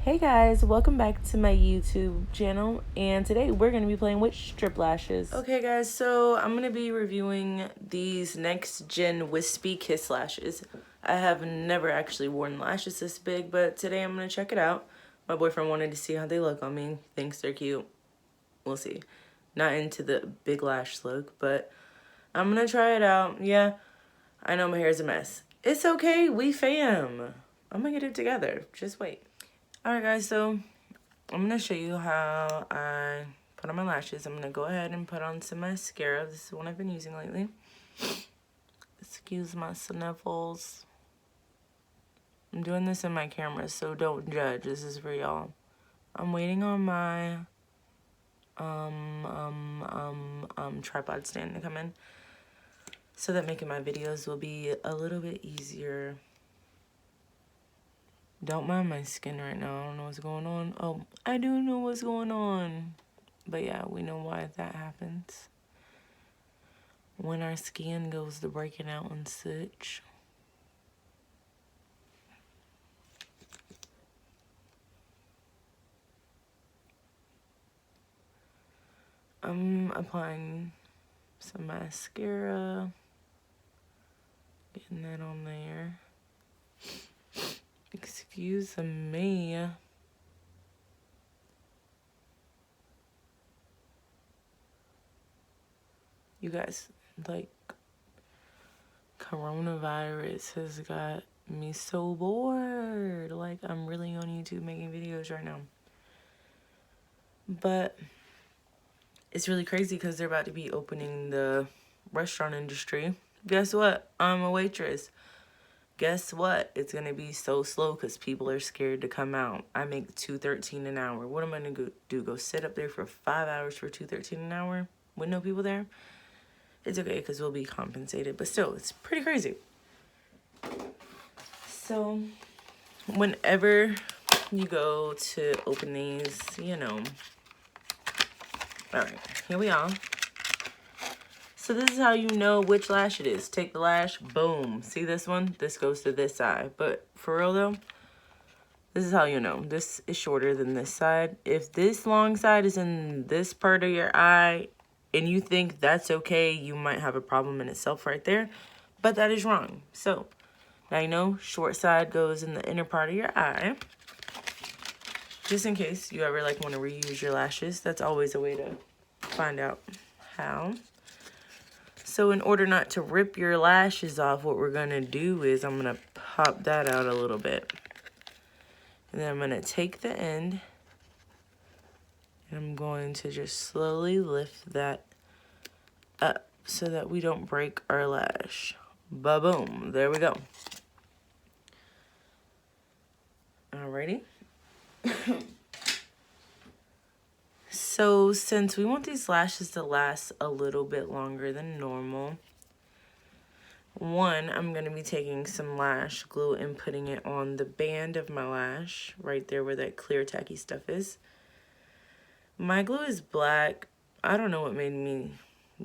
Hey guys, welcome back to my YouTube channel, and today we're going to be playing with strip lashes. Okay guys, so I'm going to be reviewing these Next Gen Wispy Kiss lashes. I have never actually worn lashes this big, but today I'm going to check it out. My boyfriend wanted to see how they look on me, thinks they're cute. We'll see. Not into the big lash look, but I'm going to try it out. Yeah, I know my hair's a mess. It's okay, we fam. I'm going to get it together. Just wait. Alright guys, so I'm going to show you how I put on my lashes. I'm going to go ahead and put on some mascara. This is one I've been using lately. Excuse my sniffles. I'm doing this in my camera, so don't judge. This is for y'all. I'm waiting on my tripod stand to come in, so that making my videos will be a little bit easier. Don't mind my skin right now. I don't know what's going on. Oh, I do know what's going on. But yeah, we know why that happens. When our skin goes to breaking out and such. I'm applying some mascara. Getting that on there. Excuse me. You guys, like, coronavirus has got me so bored. Like, I'm really on YouTube making videos right now. But it's really crazy because they're about to be opening the restaurant industry. Guess what? I'm a waitress. Guess what? It's going to be so slow because people are scared to come out. I make $2.13 an hour. What am I going to do? Go sit up there for 5 hours for $2.13 an hour with no people there? It's okay because we'll be compensated. But still, it's pretty crazy. So, whenever you go to open these, you know. Alright, here we are. So this is how you know which lash it is. Take the lash, boom. See this one? This goes to this side. But for real though, this is how you know. This is shorter than this side. If this long side is in this part of your eye and you think that's okay, you might have a problem in itself right there. But that is wrong. So now you know short side goes in the inner part of your eye. Just in case you ever like want to reuse your lashes, that's always a way to find out how. So in order not to rip your lashes off, what we're going to do is I'm going to pop that out a little bit. And then I'm going to take the end and I'm going to just slowly lift that up so that we don't break our lash. Ba-boom. There we go. Alrighty. So since we want these lashes to last a little bit longer than normal, I'm going to be taking some lash glue and putting it on the band of my lash, right there where that clear tacky stuff is. My glue is black. I don't know what made me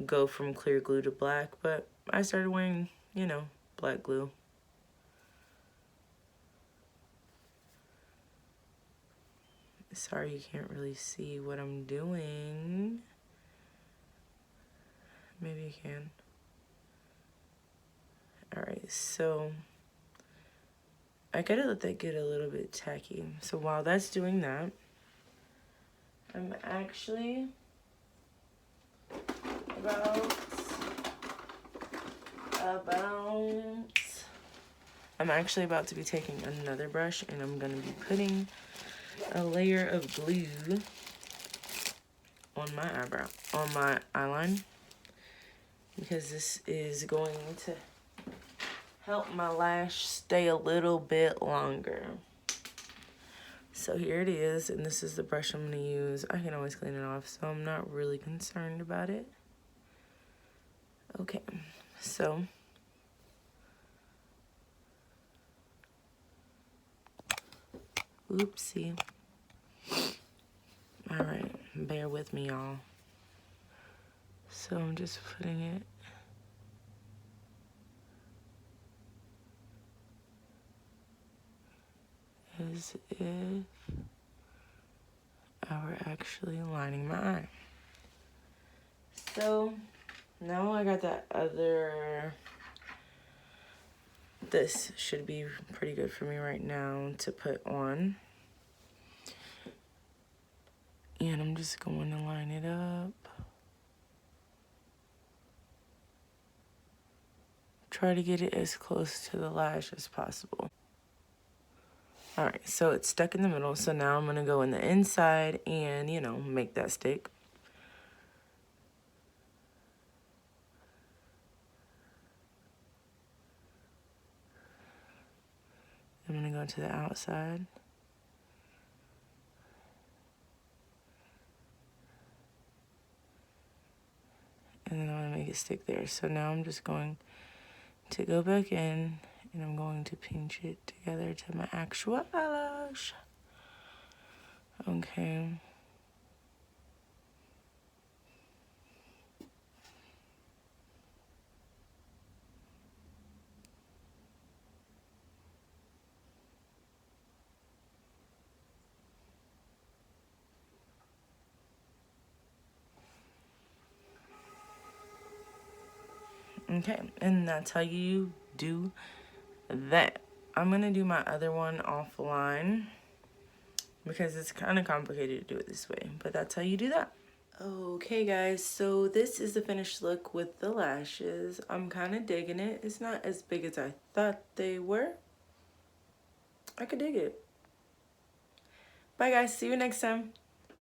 go from clear glue to black, but I started wearing, you know, black glue. Sorry you can't really see what I'm doing. Maybe you can. Alright, so I gotta let that get a little bit tacky. So while that's doing that, I'm actually about to be taking another brush and I'm gonna be putting a layer of glue on my eyeline, because this is going to help my lash stay a little bit longer. So here it is, and this is the brush I'm going to use. I can always clean it off, so I'm not really concerned about it. Okay, so oopsie. Alright, bear with me, y'all. So I'm just putting it as if how we're actually lining my eye. So now I got that other, this should be pretty good for me right now to put on. And I'm just going to line it up. Try to get it as close to the lash as possible. Alright, so it's stuck in the middle, so now I'm going to go in the inside and, you know, make that stick. I'm going to go to the outside. And then I'm going to make it stick there. So now I'm just going to go back in and I'm going to pinch it together to my actual eyelash. Okay. Okay, and that's how you do that. I'm going to do my other one offline because it's kind of complicated to do it this way, but that's how you do that. Okay guys, so this is the finished look with the lashes. I'm kind of digging it. It's not as big as I thought they were. I could dig it. Bye guys, see you next time.